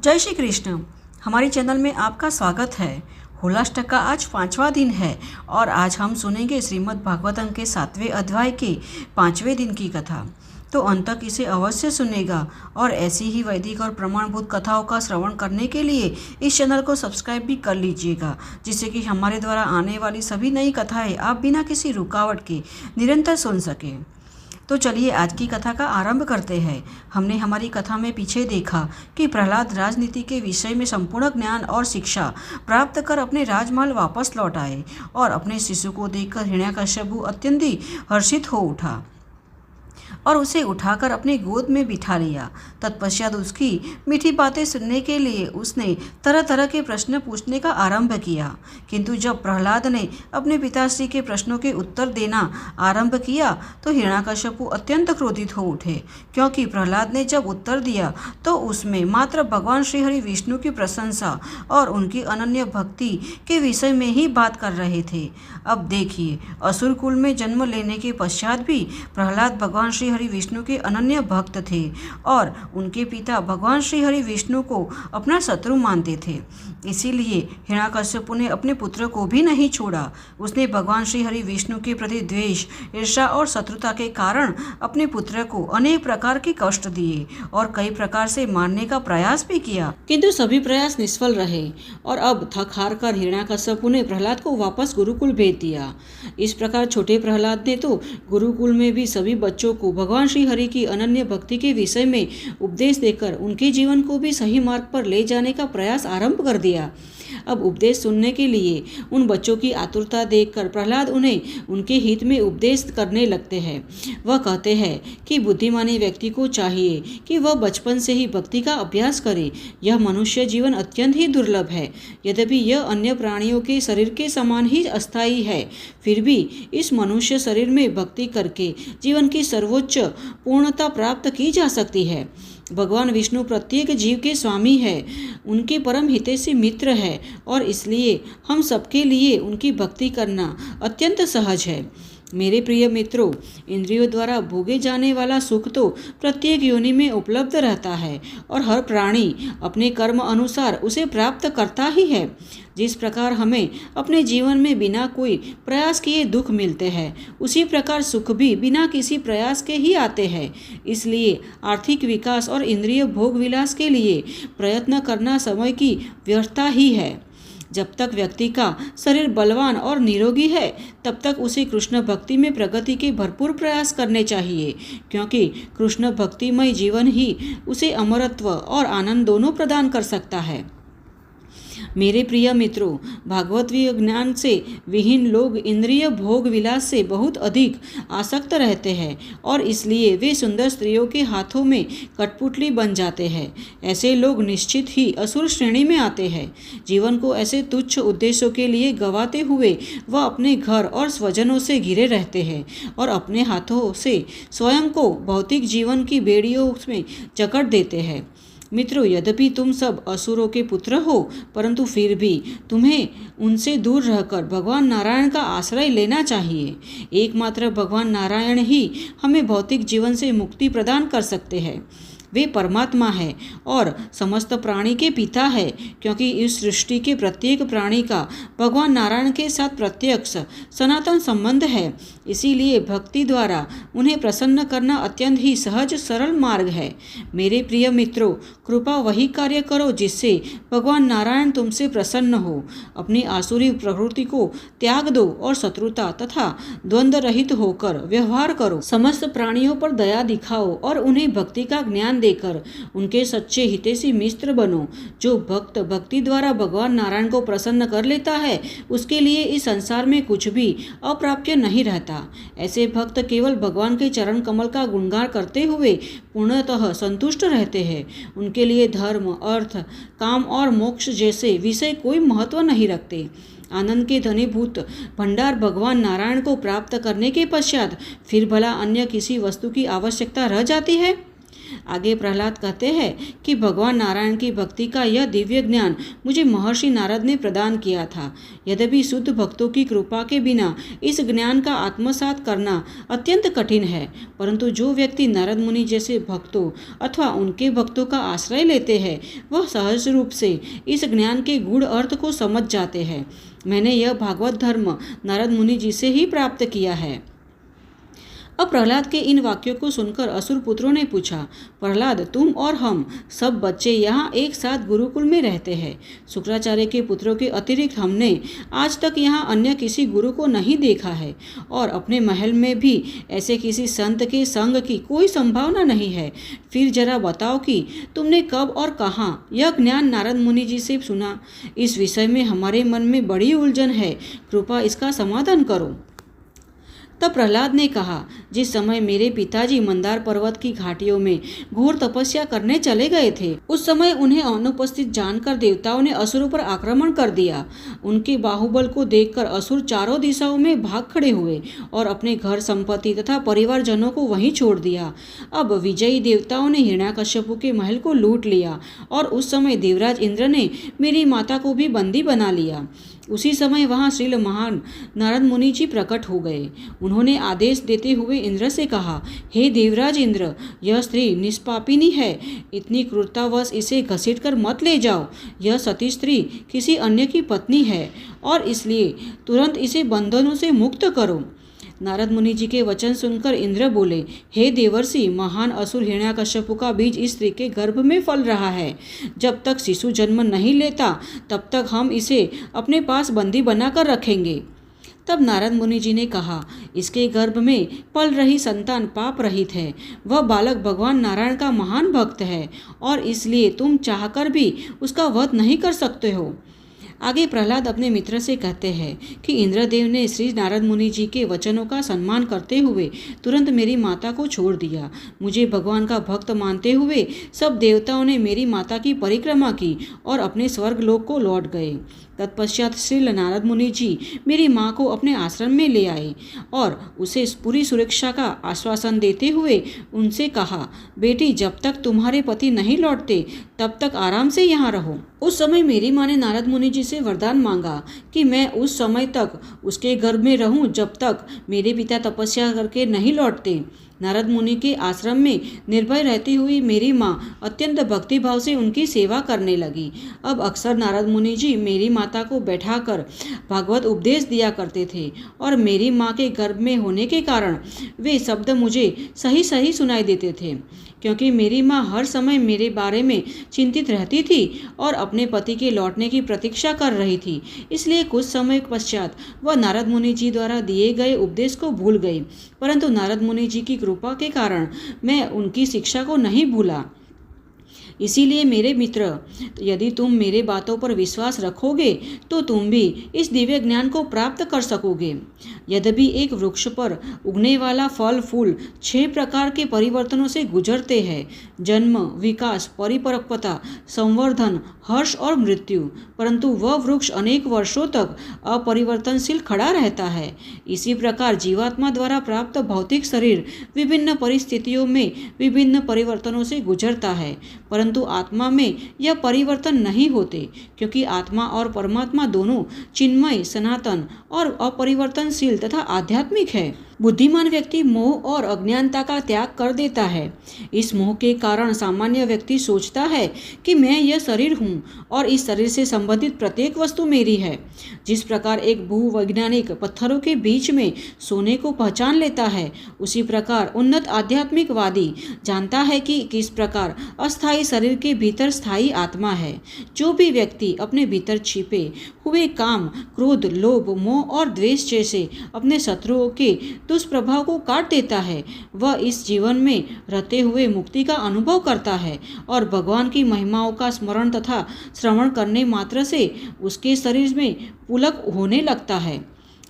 जय श्री कृष्ण। हमारे चैनल में आपका स्वागत है। होलाष्टक का आज 5वां दिन है और आज हम सुनेंगे श्रीमद् भागवतम के 7वें अध्याय के 5वें दिन की कथा। तो अंत तक इसे अवश्य सुनेगा और ऐसी ही वैदिक और प्रमाणभूत कथाओं का श्रवण करने के लिए इस चैनल को सब्सक्राइब भी कर लीजिएगा, जिससे कि हमारे द्वारा आने वाली सभी नई कथाएं आप बिना किसी रुकावट के निरंतर सुन सकें। तो चलिए आज की कथा का आरंभ करते हैं। हमने हमारी कथा में पीछे देखा कि प्रहलाद राजनीति के विषय में संपूर्ण ज्ञान और शिक्षा प्राप्त कर अपने राजमहल वापस लौट आए और अपने शिशु को देखकर हिरण्यकश्यप अत्यंत हर्षित हो उठा और उसे उठाकर अपने गोद में बिठा लिया। तत्पश्चात उसकी मीठी बातें सुनने के लिए उसने तरह तरह के प्रश्न पूछने का आरंभ किया। किंतु जब प्रहलाद ने अपने पिताश्री के प्रश्नों के उत्तर देना आरंभ किया तो हिरण्यकश्यप अत्यंत क्रोधित हो उठे, क्योंकि प्रहलाद ने जब उत्तर दिया तो उसमें मात्र भगवान श्री हरि विष्णु की प्रशंसा और उनकी अनन्य भक्ति के विषय में ही बात कर रहे थे। अब देखिए, असुर कुल में जन्म लेने के पश्चात भी प्रहलाद भगवान श्री हरि विष्णु के अनन्य भक्त थे और उनके पिता भगवान श्री हरि विष्णु को अपना शत्रु मानते थे। इसीलिए हिरण्यकश्यप ने अपने पुत्र को भी नहीं छोड़ा। उसने भगवान श्री हरि विष्णु के प्रति द्वेष, ईर्ष्या और शत्रुता के कारण अपने पुत्र को अनेक प्रकार के कष्ट दिए और कई प्रकार से मारने का प्रयास भी किया, किंतु सभी प्रयास निष्फल रहे और अब थक हार कर हिरण्यकश्यप ने प्रहलाद को वापस गुरुकुल भेज दिया। इस प्रकार छोटे प्रहलाद ने तो गुरुकुल में भी सभी बच्चों को भगवान श्री हरि की अनन्य भक्ति के विषय में उपदेश देकर उनके जीवन को भी सही मार्ग पर ले जाने का प्रयास आरंभ कर दिया। अब उपदेश सुनने के लिए उन बच्चों की आतुरता देखकर प्रहलाद उन्हें उनके हित में उपदेश करने लगते हैं। वह कहते हैं कि बुद्धिमानी व्यक्ति को चाहिए कि वह बचपन से ही भक्ति का अभ्यास करे। यह मनुष्य जीवन अत्यंत ही दुर्लभ है। यद्यपि यह अन्य प्राणियों के शरीर के समान ही अस्थायी है, फिर भी इस मनुष्य शरीर में भक्ति करके जीवन की सर्वोच्च पूर्णता प्राप्त की जा सकती है। भगवान विष्णु प्रत्येक जीव के स्वामी है, उनके परम हितैषी मित्र है और इसलिए हम सबके लिए उनकी भक्ति करना अत्यंत सहज है। मेरे प्रिय मित्रों, इंद्रियों द्वारा भोगे जाने वाला सुख तो प्रत्येक योनि में उपलब्ध रहता है और हर प्राणी अपने कर्म अनुसार उसे प्राप्त करता ही है। जिस प्रकार हमें अपने जीवन में बिना कोई प्रयास किए दुख मिलते हैं, उसी प्रकार सुख भी बिना किसी प्रयास के ही आते हैं। इसलिए आर्थिक विकास और इंद्रिय भोग विलास के लिए प्रयत्न करना समय की व्यर्थता ही है। जब तक व्यक्ति का शरीर बलवान और निरोगी है, तब तक उसे कृष्ण भक्ति में प्रगति के भरपूर प्रयास करने चाहिए, क्योंकि कृष्ण भक्तिमय जीवन ही उसे अमरत्व और आनंद दोनों प्रदान कर सकता है। मेरे प्रिय मित्रों, भागवतीय ज्ञान से विहीन लोग इंद्रिय भोग विलास से बहुत अधिक आसक्त रहते हैं और इसलिए वे सुंदर स्त्रियों के हाथों में कठपुतली बन जाते हैं। ऐसे लोग निश्चित ही असुर श्रेणी में आते हैं। जीवन को ऐसे तुच्छ उद्देश्यों के लिए गंवाते हुए वह अपने घर और स्वजनों से घिरे रहते हैं और अपने हाथों से स्वयं को भौतिक जीवन की बेड़ियों में जकड़ देते हैं। मित्रों, यद्यपि तुम सब असुरों के पुत्र हो, परंतु फिर भी तुम्हें उनसे दूर रहकर भगवान नारायण का आश्रय लेना चाहिए। एकमात्र भगवान नारायण ही हमें भौतिक जीवन से मुक्ति प्रदान कर सकते हैं। वे परमात्मा है और समस्त प्राणी के पिता है, क्योंकि इस सृष्टि के प्रत्येक प्राणी का भगवान नारायण के साथ प्रत्यक्ष सनातन संबंध है। इसीलिए भक्ति द्वारा उन्हें प्रसन्न करना अत्यंत ही सहज सरल मार्ग है। मेरे प्रिय मित्रों, कृपा वही कार्य करो जिससे भगवान नारायण तुमसे प्रसन्न हो। अपनी आसुरी प्रवृत्ति को त्याग दो और शत्रुता तथा द्वंद्व रहित होकर व्यवहार करो। समस्त प्राणियों पर दया दिखाओ और उन्हें भक्ति का ज्ञान देकर उनके सच्चे हितैषी मित्र बनो। जो भक्त भक्ति द्वारा भगवान नारायण को प्रसन्न कर लेता है, उसके लिए इस संसार में कुछ भी अप्राप्य नहीं रहता। ऐसे भक्त केवल भगवान के चरण कमल का गुणगान करते हुए पूर्णतः संतुष्ट रहते हैं। उनके लिए धर्म, अर्थ, काम और मोक्ष जैसे विषय कोई महत्व नहीं रखते। आनंद के धनीभूत भंडार भगवान नारायण को प्राप्त करने के पश्चात फिर भला अन्य किसी वस्तु की आवश्यकता रह जाती है? आगे प्रहलाद कहते हैं कि भगवान नारायण की भक्ति का यह दिव्य ज्ञान मुझे महर्षि नारद ने प्रदान किया था। यद्यपि शुद्ध भक्तों की कृपा के बिना इस ज्ञान का आत्मसात करना अत्यंत कठिन है, परंतु जो व्यक्ति नारद मुनि जैसे भक्तों अथवा उनके भक्तों का आश्रय लेते हैं वह सहज रूप से इस ज्ञान के गूढ़ अर्थ को समझ जाते हैं। मैंने यह भागवत धर्म नारद मुनि जी से ही प्राप्त किया है। अब प्रहलाद के इन वाक्यों को सुनकर असुर पुत्रों ने पूछा, प्रहलाद, तुम और हम सब बच्चे यहाँ एक साथ गुरुकुल में रहते हैं। शुक्राचार्य के पुत्रों के अतिरिक्त हमने आज तक यहाँ अन्य किसी गुरु को नहीं देखा है और अपने महल में भी ऐसे किसी संत के संग की कोई संभावना नहीं है। फिर जरा बताओ कि तुमने कब और कहाँ यह ज्ञान नारद मुनि जी से सुना। इस विषय में हमारे मन में बड़ी उलझन है, कृपया इसका समाधान करो। तब प्रहलाद ने कहा, जिस समय मेरे पिताजी मंदार पर्वत की घाटियों में घोर तपस्या करने चले गए थे, उस समय उन्हें अनुपस्थित जानकर देवताओं ने असुरों पर आक्रमण कर दिया। उनके बाहुबल को देखकर असुर चारों दिशाओं में भाग खड़े हुए और अपने घर संपत्ति तथा परिवारजनों को वहीं छोड़ दिया। अब विजयी देवताओं ने हिरण्याकश्यपु के महल को लूट लिया और उस समय देवराज इंद्र ने मेरी माता को भी बंदी बना लिया। उसी समय वहाँ श्रील महान नारद मुनि जी प्रकट हो गए। उन्होंने आदेश देते हुए इंद्र से कहा, हे देवराज इंद्र, यह स्त्री निष्पापिनी है, इतनी क्रूरतावश इसे घसीटकर मत ले जाओ। यह सती स्त्री किसी अन्य की पत्नी है और इसलिए तुरंत इसे बंधनों से मुक्त करो। नारद मुनि जी के वचन सुनकर इंद्र बोले, हे देवर्षि, महान असुर हिरण्याकश्यपु का बीज इस स्त्री के गर्भ में फल रहा है। जब तक शिशु जन्म नहीं लेता तब तक हम इसे अपने पास बंदी बनाकर रखेंगे। तब नारद मुनि जी ने कहा, इसके गर्भ में पल रही संतान पाप रहित है। वह बालक भगवान नारायण का महान भक्त है और इसलिए तुम चाहकर भी उसका वध नहीं कर सकते हो। आगे प्रहलाद अपने मित्र से कहते हैं कि इंद्रदेव ने श्री नारद मुनि जी के वचनों का सम्मान करते हुए तुरंत मेरी माता को छोड़ दिया। मुझे भगवान का भक्त मानते हुए सब देवताओं ने मेरी माता की परिक्रमा की और अपने स्वर्ग लोक को लौट गए। तत्पश्चात श्री नारद मुनि जी मेरी माँ को अपने आश्रम में ले आए और उसे पूरी सुरक्षा का आश्वासन देते हुए उनसे कहा, बेटी, जब तक तुम्हारे पति नहीं लौटते तब तक आराम से यहाँ रहो। उस समय मेरी माँ ने नारद मुनि जी से वरदान मांगा कि मैं उस समय तक उसके गर्भ में रहूं जब तक मेरे पिता तपस्या करके नहीं लौटते। नारद मुनि के आश्रम में निर्भय रहती हुई मेरी माँ अत्यंत भक्तिभाव से उनकी सेवा करने लगी। अब अक्सर नारद मुनि जी मेरी माता को बैठाकर भागवत उपदेश दिया करते थे और मेरी माँ के गर्भ में होने के कारण वे शब्द मुझे सही सही सुनाई देते थे। क्योंकि मेरी माँ हर समय मेरे बारे में चिंतित रहती थी और अपने पति के लौटने की प्रतीक्षा कर रही थी, इसलिए कुछ समय पश्चात वह नारद मुनि जी द्वारा दिए गए उपदेश को भूल गई। परंतु नारद मुनि जी की कृपा के कारण मैं उनकी शिक्षा को नहीं भूला। इसीलिए मेरे मित्र, यदि तुम मेरे बातों पर विश्वास रखोगे तो तुम भी इस दिव्य ज्ञान को प्राप्त कर सकोगे। यद्यपि एक वृक्ष पर उगने वाला फल फूल 6 प्रकार के परिवर्तनों से गुजरते हैं, जन्म, विकास, परिपक्वता, संवर्धन, हर्ष और मृत्यु, परंतु वह वृक्ष अनेक वर्षों तक अपरिवर्तनशील खड़ा रहता है। इसी प्रकार जीवात्मा द्वारा प्राप्त भौतिक शरीर विभिन्न परिस्थितियों में विभिन्न परिवर्तनों से गुजरता है, परंतु आत्मा में यह परिवर्तन नहीं होते, क्योंकि आत्मा और परमात्मा दोनों चिन्मय, सनातन और अपरिवर्तनशील तथा आध्यात्मिक है। बुद्धिमान व्यक्ति मोह और अज्ञानता का त्याग कर देता है। इस मोह के कारण सामान्य व्यक्ति सोचता है कि मैं यह शरीर हूँ और इस शरीर से संबंधित प्रत्येक वस्तु मेरी है। जिस प्रकार एक भूवैज्ञानिक पत्थरों के बीच में सोने को पहचान लेता है, उसी प्रकार उन्नत आध्यात्मिकवादी जानता है कि किस प्रकार अस्थायी शरीर के भीतर स्थायी आत्मा है। जो भी व्यक्ति अपने भीतर छिपे हुए काम, क्रोध, लोभ, मोह और द्वेष जैसे अपने शत्रुओं के दुष्प्रभाव को काट देता है, वह इस जीवन में रहते हुए मुक्ति का अनुभव करता है और भगवान की महिमाओं का स्मरण तथा श्रवण करने मात्र से उसके शरीर में पुलक होने लगता है।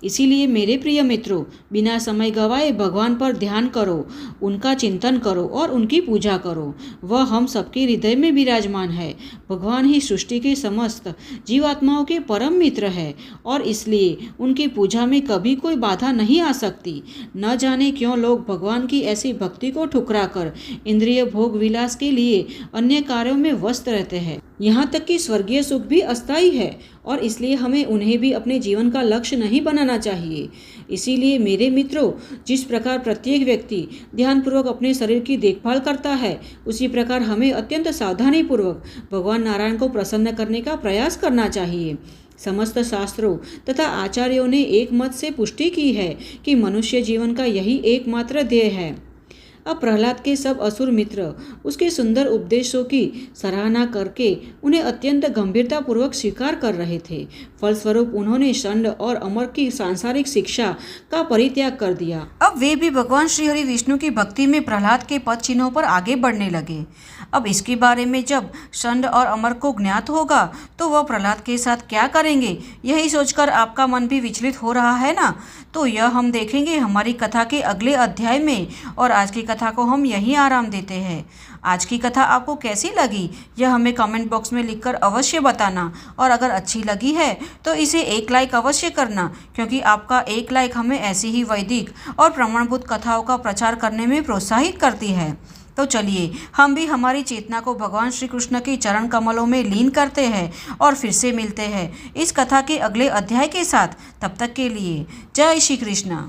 इसीलिए मेरे प्रिय मित्रों, बिना समय गवाए भगवान पर ध्यान करो, उनका चिंतन करो और उनकी पूजा करो। वह हम सबके हृदय में विराजमान है। भगवान ही सृष्टि के समस्त जीवात्माओं के परम मित्र है और इसलिए उनकी पूजा में कभी कोई बाधा नहीं आ सकती। न जाने क्यों लोग भगवान की ऐसी भक्ति को ठुकरा कर इंद्रिय भोग विलास के लिए अन्य कार्यों में व्यस्त रहते हैं। यहाँ तक कि स्वर्गीय सुख भी अस्थायी है और इसलिए हमें उन्हें भी अपने जीवन का लक्ष्य नहीं बनाना चाहिए। इसीलिए मेरे मित्रों, जिस प्रकार प्रत्येक व्यक्ति ध्यानपूर्वक अपने शरीर की देखभाल करता है, उसी प्रकार हमें अत्यंत सावधानीपूर्वक भगवान नारायण को प्रसन्न करने का प्रयास करना चाहिए। समस्त शास्त्रों तथा आचार्यों ने एक मत से पुष्टि की है कि मनुष्य जीवन का यही एकमात्र ध्येय है। अब प्रहलाद के सब असुर मित्र उसके सुंदर उपदेशों की सराहना करके उन्हें अत्यंत गंभीरतापूर्वक स्वीकार कर रहे थे। फलस्वरूप उन्होंने षंड और अमर की सांसारिक शिक्षा का परित्याग कर दिया। अब वे भी भगवान श्री हरि विष्णु की भक्ति में प्रहलाद के पद चिन्हों पर आगे बढ़ने लगे। अब इसके बारे में जब षंड और अमर को ज्ञात होगा तो वह प्रहलाद के साथ क्या करेंगे, यही सोचकर आपका मन भी विचलित हो रहा है ना। तो यह हम देखेंगे हमारी कथा के अगले अध्याय में, और आज की कथा को हम यहीं आराम देते हैं। आज की कथा आपको कैसी लगी यह हमें कमेंट बॉक्स में लिखकर अवश्य बताना, और अगर अच्छी लगी है तो इसे एक लाइक अवश्य करना, क्योंकि आपका एक लाइक हमें ऐसी ही वैदिक और प्रमाणभूत कथाओं का प्रचार करने में प्रोत्साहित करती है। तो चलिए हम भी हमारी चेतना को भगवान श्री कृष्ण के चरण कमलों में लीन करते हैं और फिर से मिलते हैं इस कथा के अगले अध्याय के साथ। तब तक के लिए जय श्री कृष्ण।